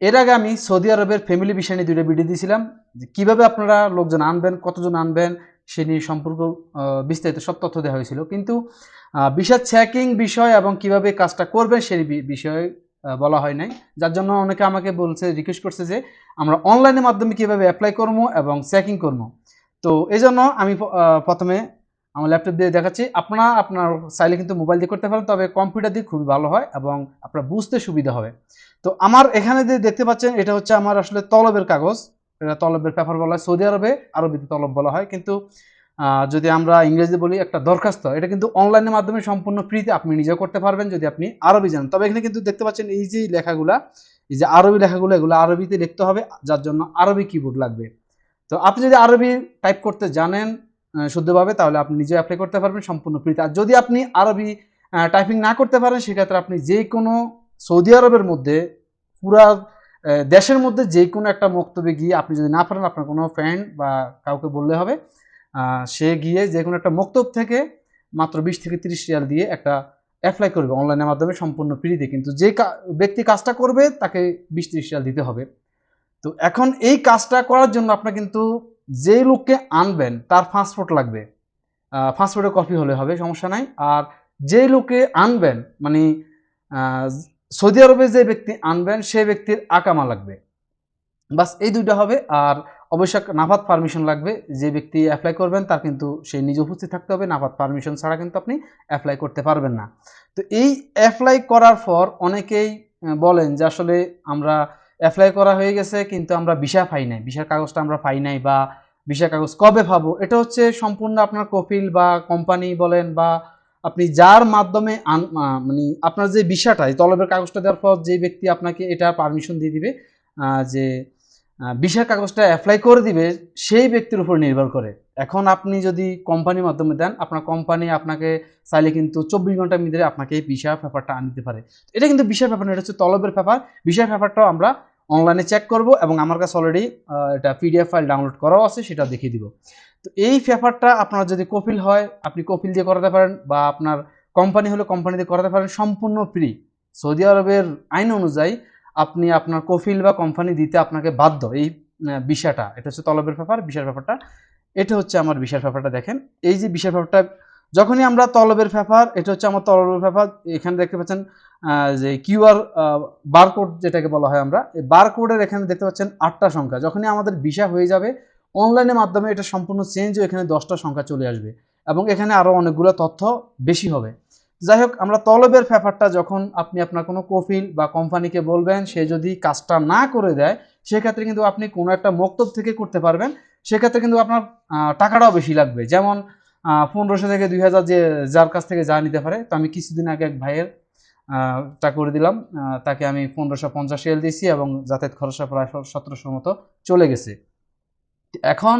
এর আগে আমি সৌদি আরবের ফ্যামিলি ভিসা নিয়ে 2টা ভিডিও দিয়েছিলাম, যে কীভাবে আপনারা লোকজন আনবেন, কতজন আনবেন সে নিয়ে সম্পর্ক বিস্তারিত সব তথ্য দেওয়া হয়েছিল। কিন্তু ভিসা চেকিং বিষয় এবং কিভাবে কাজটা করবেন সেই বিষয়ে বলা হয় নাই, যার জন্য অনেকে আমাকে বলছে, রিকোয়েস্ট করছে যে আমরা অনলাইনের মাধ্যমে কীভাবে অ্যাপ্লাই করবো এবং চেকিং করবো। তো এই জন্য আমি প্রথমে আমার ল্যাপটপ দিয়ে দেখাচ্ছি। আপনার চাইলে কিন্তু মোবাইল দিয়ে করতে পারেন, তবে কম্পিউটার দিয়ে খুবই ভালো হয় এবং আপনার বুঝতে সুবিধা হবে। তো আমার এখানে যে দেখতে পাচ্ছেন এটা হচ্ছে আমার আসলে তলবের কাগজ, এটা তলবের পেপার বলা হয়। সৌদি আরবিতে তলব বলা হয়, কিন্তু যদি আমরা ইংরেজি বলি একটা দরখাস্ত, এটা কিন্তু অনলাইনের মাধ্যমে সম্পূর্ণ ফ্রিতে আপনি নিজেও করতে পারবেন যদি আপনি আরবি জানেন। তবে এখানে কিন্তু দেখতে পাচ্ছেন এই যে লেখাগুলা, এই যে আরবি লেখাগুলো, এগুলো আরবিতে লিখতে হবে, যার জন্য আরবি কিবোর্ড লাগবে। তো আপনি যদি আরবি টাইপ করতে জানেন শুদ্ধভাবে, তাহলে আপনি নিজে অ্যাপ্লাই করতে পারবেন সম্পূর্ণ ফ্রিতে। আর যদি আপনি আরবি টাইপিং না করতে পারেন, সেক্ষেত্রে আপনি যে কোনো সৌদি আরবের মধ্যে পুরা দেশের মধ্যে যে কোনো একটা মক্তবে গিয়ে, আপনি যদি না পারেন আপনার কোনো ফ্রেন্ড বা কাউকে বললে হবে, সে গিয়ে যে কোনো একটা মক্তব থেকে মাত্র 20 থেকে 30 রিয়াল দিয়ে একটা অ্যাপ্লাই করবে অনলাইনের মাধ্যমে সম্পূর্ণ ফ্রিতে। কিন্তু যে ব্যক্তি কাজটা করবে তাকে 20-30 রিয়াল দিতে হবে। তো এখন এই কাজটা করার জন্য আপনার কিন্তু যে লোককে আনবেন তার পাসপোর্ট লাগবে, পাসপোর্টের কপি হলে হবে, সমস্যা নাই। আর যে লোকে আনবেন মানে সৌদি আরবে যে ব্যক্তি আনবেন সেই ব্যক্তির আকামা লাগবে, বাস এই দুইটা হবে। আর অবশ্যই নাফাত পারমিশন লাগবে, যে ব্যক্তি অ্যাপ্লাই করবেন তার কিন্তু সেই নিজে উপস্থিত থাকতে হবে, নাফাত পারমিশন ছাড়া কিন্তু আপনি অ্যাপ্লাই করতে পারবেন না। তো এই অ্যাপ্লাই করার পর অনেকেই বলেন যে আসলে আমরা অ্যাপ্লাই করা হয়ে গেছে কিন্তু আমরা ভিসা পাই নাই, ভিসার কাগজটা আমরা পাই নাই, বা ভিসার কাগজ কবে পাবো। এটা হচ্ছে সম্পূর্ণ আপনার কফিল বা কোম্পানি বলেন, বা আপনি যার মাধ্যমে মানে আপনার যে ভিসাটা, এই তলবের কাগজটা দেওয়ার পর যে ব্যক্তি আপনাকে এটা পারমিশন দিয়ে দিবে, যে ভিসার কাগজটা অ্যাপ্লাই করে দিবে, সেই ব্যক্তির উপর নির্ভর করে। এখন আপনি যদি কোম্পানির মাধ্যমে দেন, আপনার কোম্পানি আপনাকে চাইলে কিন্তু 24 ঘন্টার মধ্যে আপনাকে এই ভিসা পেপারটা আনিয়ে দিতে পারে। এটা কিন্তু ভিসার পেপার না, এটা হচ্ছে তলবের পেপার। ভিসার পেপারটাও আমরা অনলাইনে চেক করব এবং আমার কাছে অলরেডি এটা পিডিএফ ফাইল ডাউনলোড করাও আছে, সেটা দেখিয়ে দিব। তো এই পেপারটা আপনার যদি কপিল হয় আপনি কপিল দিয়ে করাতে পারেন, বা আপনার কোম্পানি হলে কোম্পানি দিয়ে করাতে পারেন, সম্পূর্ণ ফ্রি। সৌদি আরবের আইন অনুযায়ী আপনি আপনার কফিল বা কোম্পানি দিতে আপনাকে বাধ্য। এই ভিসাটা, এটা হচ্ছে তলবের পেপার, ভিসার পেপারটা। এটা হচ্ছে আমার ভিসার পেপারটা। দেখেন এই যে ভিসার পেপারটা, যখনই আমরা তলবের পেপার, এটা হচ্ছে আমার তলবের পেপার। এখানে দেখতে পাচ্ছেন যে কিউআর বারকোড যেটাকে বলা হয়, আমরা এই বারকোডের এখানে দেখতে পাচ্ছেন 8টা সংখ্যা। যখনই আমাদের ভিসা হয়ে যাবে অনলাইনের মাধ্যমে, এটা সম্পূর্ণ চেঞ্জ হয়ে এখানে 10টা সংখ্যা চলে আসবে এবং এখানে আরও অনেকগুলো তথ্য বেশি হবে। যাই হোক, আমরা তলবের পেপারটা যখন আপনি আপনার কোনো কফিল বা কোম্পানিকে বলবেন, সে যদি কাজটা না করে দেয়, সেক্ষেত্রে কিন্তু আপনি কোনো একটা মক্তব থেকে করতে পারবেন। সেক্ষেত্রে কিন্তু আপনার টাকাটাও বেশি লাগবে, যেমন 1500 থেকে 2000 যে যার কাছ থেকে যা নিতে পারে। তো আমি কিছুদিন আগে এক ভাইয়ের টা করে দিলাম, তাকে আমি 1550 রিয়াল দিয়েছি এবং যাতায়াত খরচা প্রায় 1700 মতো চলে গেছে। এখন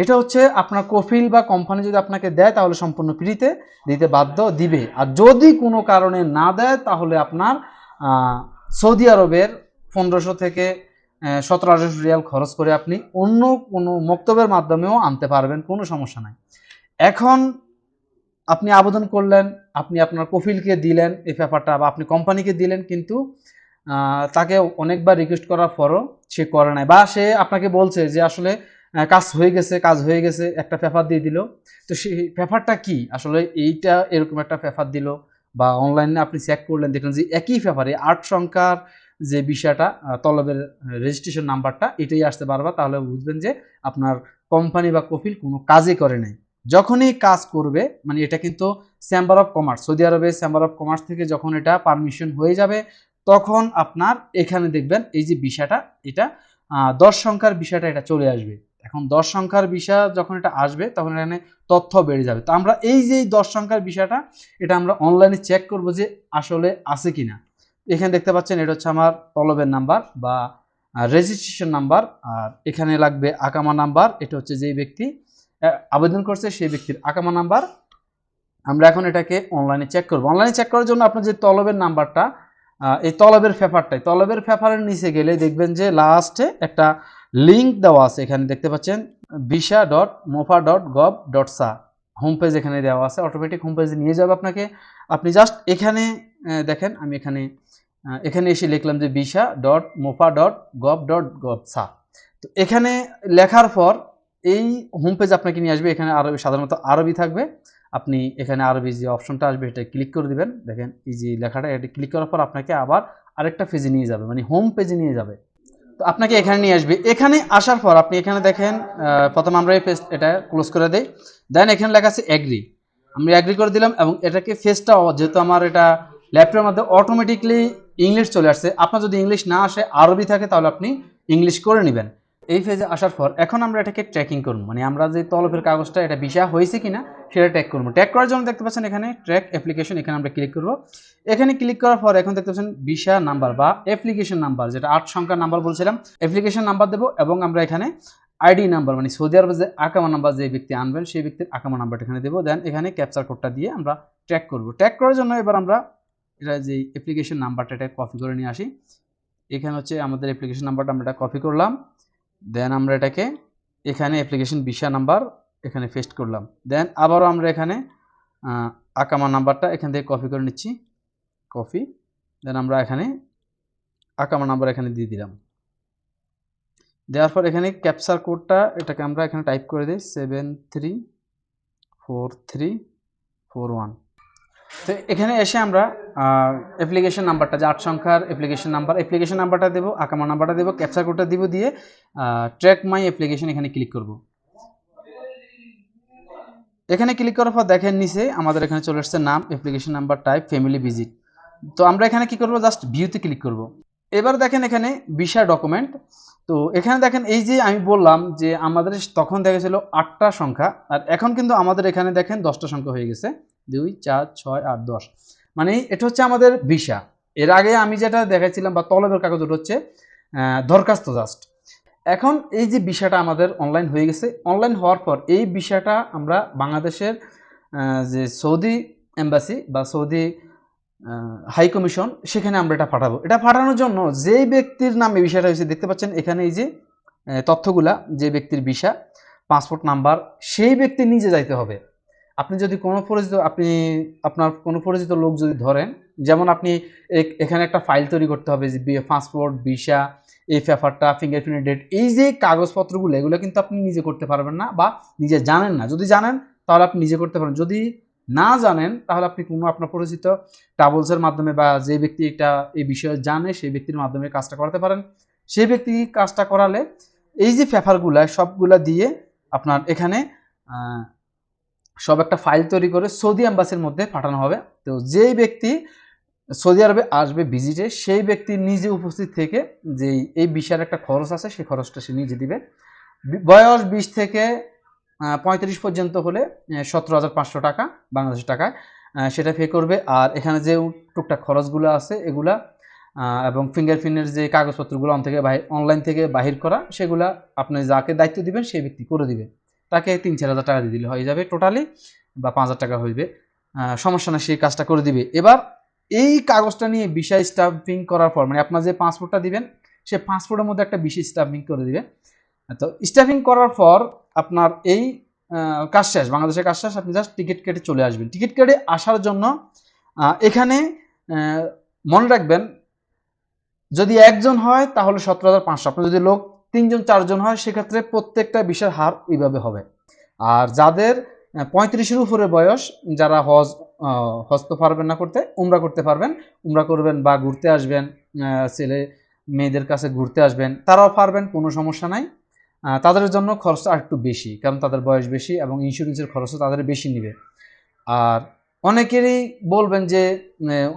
এটা হচ্ছে আপনার কফিল বা কোম্পানি যদি আপনাকে দেয় তাহলে সম্পূর্ণ ফ্রিতে দিতে বাধ্য দিবে, আর যদি কোনো কারণে না দেয় তাহলে আপনার সৌদি আরবের 1500 থেকে 1700 রিয়াল খরচ করে আপনি অন্য কোনো মক্তবের মাধ্যমেও আনতে পারবেন, কোনো সমস্যা নাই। এখন আপনি আবেদন করলেন, আপনি আপনার কফিলকে দিলেন এই পেপারটা, বা আপনি কোম্পানিকে দিলেন, কিন্তু তাকে অনেকবার রিকোয়েস্ট করার পরও সে করে নাই, বা সে আপনাকে বলছে যে আসলে কাজ হয়ে গেছে, একটা পেপার দিয়ে দিল। তো সেই পেপারটা কি আসলে, এইটা এরকম একটা পেপার দিল, বা অনলাইনে আপনি চেক করলেন, দেখলেন যে একই পেপারে 8 সংখ্যার যে বিষয়টা, তলবের রেজিস্ট্রেশন নাম্বারটা এটাই আসতে বারবার, তাহলে বুঝবেন যে আপনার কোম্পানি বা কফিল কোনো কাজই করে নাই। যখনই কাজ করবে, মানে এটা কিন্তু চেম্বার অফ কমার্স, সৌদি আরবের চেম্বার অফ কমার্স থেকে যখন এটা পারমিশন হয়ে যাবে, তখন আপনার এখানে দেখবেন এই যে বিষয়টা, এটা 10 সংখ্যার বিষয়টা এটা চলে আসবে। এখন 10 সংখ্যার বিষয় যখন এটা আসবে, তখন এখানে তথ্য বেড়ে যাবে। তো আমরা এই যে 10 সংখ্যার বিষয়টা, এটা আমরা অনলাইনে চেক করব যে আসলে আছে কিনা। এখানে দেখতে পাচ্ছেন এটা হচ্ছে আমার তলবের নাম্বার বা রেজিস্ট্রেশন নাম্বার, আর এখানে লাগবে আকামা নাম্বার, এটা হচ্ছে যেই ব্যক্তি আবেদন করছে সেই ব্যক্তির আকামা নাম্বার। আমরা এখন এটাকে অনলাইনে চেক করব। অনলাইনে চেক করার জন্য আপনার যে তলবের নাম্বারটা, এই তলবের পেপারের নিচে গেলে দেখবেন যে লাস্টে একটা লিঙ্ক দেওয়া আছে, এখানে দেখতে পাচ্ছেন visa.mofa.gov.sa হোম পেজ এখানে দেওয়া আছে, অটোমেটিক হোম পেজে নিয়ে যাবে আপনাকে। আপনি জাস্ট এখানে দেখেন, আমি এখানে এখানে এসে লিখলাম যে visa.mofa.gov.gov তো এখানে লেখার পর এই হোম পেজ আপনাকে নিয়ে আসবে। এখানে আরবি, সাধারণত আরবি থাকবে। আপনি এখানে আরবি যে অপশনটা আসবে এটা ক্লিক করে দিবেন। দেখেন এই যে লেখাটা, এটা ক্লিক করার পর আপনাকে আবার আরেকটা পেজে নিয়ে যাবে, মানে হোম পেজে নিয়ে যাবে। তো আপনাকে এখানে নিয়ে আসবে। এখানে আসার পর আপনি এখানে দেখেন প্রথম আমরা এই পেজ এটা ক্লোজ করে দেই। দেন এখানে লেখা আছে এগ্রি, আমি এগ্রি করে দিলাম এবং এটাকে ফেসটা, যেহেতু আমার এটা ল্যাপটপের মধ্যে অটোমেটিকলি ইংলিশ চলে আসছে, আপনার যদি ইংলিশ না আসে আরবি থাকে তাহলে আপনি ইংলিশ করে নেবেন। এই ফেজে আসার পর এখন আমরা এটাকে ট্র্যাকিং করব, মানে আমরা যে তলবের কাগজটা এটা ভিসা হয়েছে কিনা সেটা ট্র্যাক করবো। ট্র্যাক করার জন্য দেখতে পাচ্ছেন এখানে ট্র্যাক অ্যাপ্লিকেশন, এখানে আমরা ক্লিক করব। এখানে ক্লিক করার পর এখন দেখতে পাচ্ছেন ভিসা নাম্বার বা অ্যাপ্লিকেশন নাম্বার, যেটা 8 সংখ্যার নাম্বার বলছিলাম, অ্যাপ্লিকেশন নাম্বার দেবো এবং আমরা এখানে আইডি নাম্বার, মানে সৌদি আরবে যে আকামা নাম্বার যে ব্যক্তি আনবেন সেই ব্যক্তির আকামা নাম্বারটা এখানে দেবো। দেন এখানে ক্যাপচার কোডটা দিয়ে আমরা ট্র্যাক করব। ট্র্যাক করার জন্য এবার আমরা এটা যে অ্যাপ্লিকেশন নাম্বারটা এটা কপি করে নিয়ে আসি। এখানে হচ্ছে আমাদের অ্যাপ্লিকেশন নাম্বারটা আমরা এটা কপি করলাম। দেন আমরা এটাকে এখানে অ্যাপ্লিকেশন ভিসা নাম্বার এখানে পেস্ট করলাম। দেন আবারও আমরা এখানে আকামা নাম্বারটা এখান থেকে কপি করে নিচ্ছি, কপি। দেন আমরা এখানে আকামা নাম্বার এখানে দিয়ে দিলাম। দেওয়ার পর এখানে ক্যাপচার কোডটা এটাকে আমরা এখানে টাইপ করে দিই 734341। তো এখানে এসে আমরা অ্যাপ্লিকেশন নাম্বারটা যে 8 সংখ্যার অ্যাপ্লিকেশন নাম্বারটা দেবো, আকামা নাম্বারটা দেবো, ক্যাপচার কোডটা দিব, দিয়ে ট্র্যাক মাই অ্যাপ্লিকেশন এখানে ক্লিক করব। এখানে ক্লিক করার পর দেখেন নিচে আমাদের এখানে চলে আসছে নাম, application number, type, family visit. তো আমরা এখানে কি করব, জাস্ট ভিউতে ক্লিক করব। এবার দেখেন এখানে ভিসা ডকুমেন্ট। তো এখানে দেখেন এই যে আমি বললাম যে আমাদের তখন দেখেছিল 8টা সংখ্যা, আর এখন কিন্তু আমাদের এখানে দেখেন 10টা সংখ্যা হয়ে গেছে, 2 4 6 8 10, মানে এটা হচ্ছে আমাদের ভিসা। এর আগে আমি যেটা দেখাচ্ছিলাম বা তলবের কাগজ, ওটা হচ্ছে দরখাস্ত জাস্ট। এখন এই যে ভিসাটা আমাদের অনলাইন হয়ে গেছে, অনলাইন হওয়ার পর এই ভিসাটা আমরা বাংলাদেশের যে সৌদি এম্বাসি বা সৌদি হাই কমিশন, সেখানে আমরা এটা পাঠাবো। এটা পাঠানোর জন্য যেই ব্যক্তির নামে ভিসাটা হয়েছে, দেখতে পাচ্ছেন এখানে এই যে তথ্যগুলা, যে ব্যক্তির ভিসা, পাসপোর্ট নাম্বার, সেই ব্যক্তি নিজে যাইতে হবে। আপনি যদি কোনো পরিচিত, আপনি আপনার কোনো পরিচিত লোক যদি ধরেন, যেমন আপনি এখানে একটা ফাইল তৈরি করতে হবে যে পাসপোর্ট, ভিসা, এই পেপারটা, ফিঙ্গারপ্রিন্ট, ডেট, এই যে কাগজপত্রগুলো, এগুলো কিন্তু আপনি নিজে করতে পারবেন না বা নিজে জানেন না। যদি জানেন তাহলে আপনি নিজে করতে পারেন, যদি না জানেন তাহলে আপনি কোনো আপনার পরিচিত ট্রাভেলসের মাধ্যমে বা যে ব্যক্তি এটা এই বিষয়ে জানে সেই ব্যক্তির মাধ্যমে কাজটা করাতে পারেন। সেই ব্যক্তি কাজটা করালে এই যে পেপারগুলা সবগুলা দিয়ে আপনার এখানে সব একটা ফাইল তৈরি করে সৌদি এম্বাসির মধ্যে পাঠানো হবে। তো যেই ব্যক্তি সৌদি আরবে আসবে ভিজিটে, সেই ব্যক্তি নিজে উপস্থিত থেকে যে এই ভিসার একটা খরচ আছে, সেই খরচটা সে নিজে দিবে। বয়স 20 থেকে 35 পর্যন্ত হলে 17,500 টাকা বাংলাদেশের টাকায় সেটা পে করবে। আর এখানে যে টুকটাক খরচগুলো আছে এগুলা এবং ফিঙ্গারপ্রিন্টের যে কাগজপত্রগুলো অনলাইন থেকে বাহির করা, সেগুলা আপনি যাকে দায়িত্ব দিবেন সেই ব্যক্তি করে দিবে। তাকে 3-4 হাজার টাকা দিয়ে দিলে হয়ে যাবে টোটালি, বা 5,000 টাকা হইবে, সমস্যা না, সেই কাজটা করে দিবে। এবার এই কাগজটা নিয়ে ভিসা স্টাম্পিং করার পর, মানে আপনার যে পাসপোর্টটা দিবেন সে পাসপোর্টের মধ্যে একটা ভিসা স্টাম্পিং করে দিবে। তো স্টাম্পিং করার পর আপনার এই কাজ শেষ, বাংলাদেশের কাজ শেষ, আপনি জাস্ট টিকিট কেটে চলে আসবেন। টিকিট কেটে আসার জন্য এখানে মনে রাখবেন, যদি একজন হয় তাহলে 17,500, আপনার যদি লোক 3জন 4জন হয় সেক্ষেত্রে প্রত্যেকটা ভিসার হার ওইভাবে হবে। আর যাদের 35-এর উপরে বয়স, যারা হজ তো পারবেন না করতে, উমরা করতে পারবেন, উমরা করবেন বা ঘুরতে আসবেন, ছেলে মেয়েদের কাছে ঘুরতে আসবেন, তারাও পারবেন, কোনো সমস্যা নাই। তাদের জন্য খরচটা আরেকটু বেশি, কারণ তাদের বয়স বেশি এবং ইন্স্যুরেন্সের খরচও তাদের বেশি নেবে। আর অনেকেরই বলবেন যে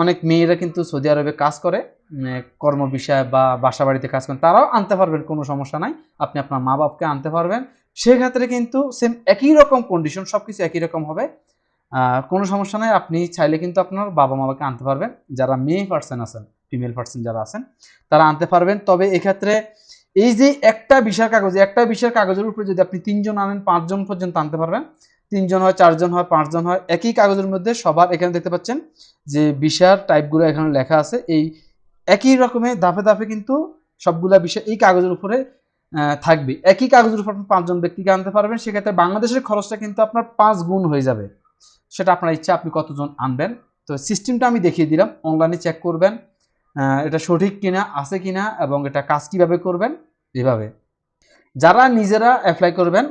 অনেক মেয়েরা কিন্তু সৌদি আরবে কাজ করে, কর্ম বিষয় বা বাসা বাড়িতে কাজ করেন, তারাও আনতে পারবেন, কোনো সমস্যা নাই। আপনি আপনার মা বাপকে আনতে পারবেন, সেক্ষেত্রে কিন্তু সেম একই রকম কন্ডিশন, সব কিছু একই রকম হবে, কোনো সমস্যা নাই। আপনি চাইলে কিন্তু আপনার বাবা মাকে আনতে পারবেন, যারা মেয়ে পার্সন আছেন, ফিমেল পার্সন যারা আছেন তারা আনতে পারবেন। তবে এক্ষেত্রে এই যে একটা ভিসার কাগজের উপরে যদি আপনি 3জন আনেন, 5জন পর্যন্ত আনতে পারবেন। 3জন হয়, 4জন হয়, 5জন হয়, একই কাগজের মধ্যে সবার এখানে দেখতে পাচ্ছেন যে ভিসার টাইপগুলো এখানে লেখা আছে, এই একই রকমের ধাপে ধাপে কিন্তু সবগুলা বিষয় এই কাগজের উপরে থাকবে। একই কাগজের উপর 5জন ব্যক্তিকে আনতে পারবেন, সেক্ষেত্রে বাংলাদেশের খরচটা কিন্তু আপনার 5 গুণ হয়ে যাবে। সেটা আপনার ইচ্ছা, আপনি কতজন আনবেন। তো সিস্টেমটা আমি দেখিয়ে দিলাম, অনলাইনে চেক করবেন। এটা সঠিক কিনা, আছে কিনা, এবং এটা কাজ কিভাবে করবেন এভাবে। যারা নিজেরা অ্যাপ্লাই করবেন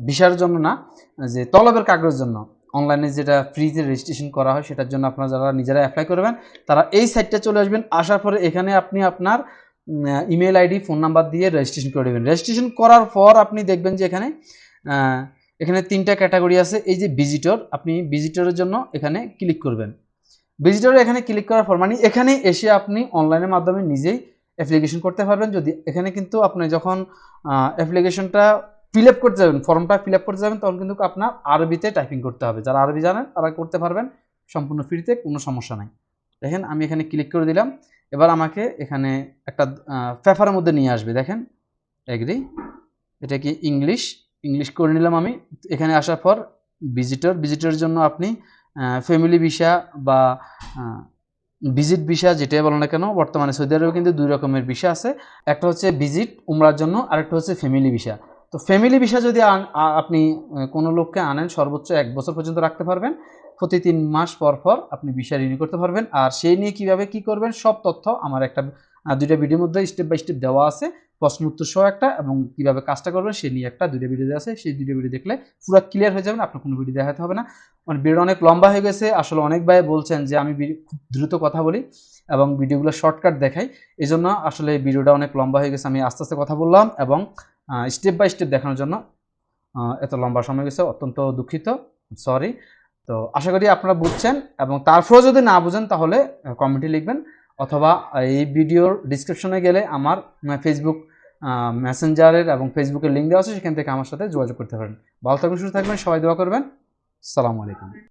ভিসার জন্য না, যে তলবের কাগজের জন্য অনলাইনে যেটা ফ্রিতে রেজিস্ট্রেশন করা হয় সেটার জন্য আপনারা যারা নিজেরা অ্যাপ্লাই করবেন তারা এই সাইটটা চলে আসবেন। আসার পরে এখানে আপনি আপনার ইমেল আইডি, ফোন নাম্বার দিয়ে রেজিস্ট্রেশন করে দেবেন। রেজিস্ট্রেশন করার পর আপনি দেখবেন যে এখানে এখানে 3টা ক্যাটাগরি আছে। এই যে ভিজিটর, আপনি ভিজিটরের জন্য এখানে ক্লিক করবেন। ভিজিটরে এখানে ক্লিক করার পর মানে এখানে এসে আপনি অনলাইনের মাধ্যমে নিজেই অ্যাপ্লিকেশন করতে পারবেন। যদি এখানে কিন্তু আপনি যখন অ্যাপ্লিকেশনটা ফিল আপ করতে যাবেন, ফর্মটা ফিল আপ করতে যাবেন, তখন কিন্তু আপনার আরবিতে টাইপিং করতে হবে। যারা আরবি জানেন তারা করতে পারবেন সম্পূর্ণ ফ্রিতে, কোনো সমস্যা নাই। দেখেন আমি এখানে ক্লিক করে দিলাম। এবার আমাকে এখানে একটা পেপারের মধ্যে নিয়ে আসবে। দেখেন এগ্রি, এটা কি ইংলিশ করে নিলাম আমি। এখানে আসার পর ভিজিটরের জন্য আপনি ফ্যামিলি ভিসা বা ভিজিট ভিসা যেটাই বলো না কেন, বর্তমানে সৌদি আরবে কিন্তু 2 রকমের ভিসা আছে। একটা হচ্ছে ভিজিট উমরার জন্য, আরেকটা হচ্ছে ফ্যামিলি ভিসা। তো ফ্যামিলি ভিসা যদি আপনি কোনো লোককে আনেন সর্বোচ্চ 1 বছর পর্যন্ত রাখতে পারবেন। প্রতি 3 মাস পর পর আপনি ভিসা রিনিউ করতে পারবেন। আর সেই নিয়ে কিভাবে কি করবেন সব তথ্য আমার একটা 2টা ভিডিওর মধ্যে স্টেপ বাই স্টেপ দেওয়া আছে। প্রশ্ন উত্তর সহ একটা, এবং কিভাবে কাজটা করবেন সে নিয়ে একটা 2টা ভিডিও দেওয়া আছে। সেই 2টা ভিডিও দেখলে পুরো ক্লিয়ার হয়ে যাবেন, আপনার কোনো ভিডিও দেখাতে হবে না। মানে ভিডিওটা অনেক লম্বা হয়ে গেছে। আসলে অনেক ভাই বলছেন যে আমি খুব দ্রুত কথা বলি এবং ভিডিওগুলো শর্টকাট দেখাই, এই জন্য আসলে ভিডিওটা অনেক লম্বা হয়ে গেছে। আমি আস্তে আস্তে কথা বললাম এবং স্টেপ বাই স্টেপ দেখানোর জন্য এত লম্বা সময় গেছে, অত্যন্ত দুঃখিত, সরি। তো আশা করি আপনারা বুঝছেন, এবং তারপরেও যদি না বুঝেন তাহলে কমেন্টে লিখবেন, অথবা এই ভিডিওর ডিসক্রিপশনে গেলে আমার ফেসবুক মেসেঞ্জারের এবং ফেসবুকের লিঙ্ক দেওয়া আছে, সেখান থেকে আমার সাথে যোগাযোগ করতে পারেন। ভালো থাকবেন, সুস্থ থাকবেন, সবাই দোয়া করবেন। আসসালামু আলাইকুম।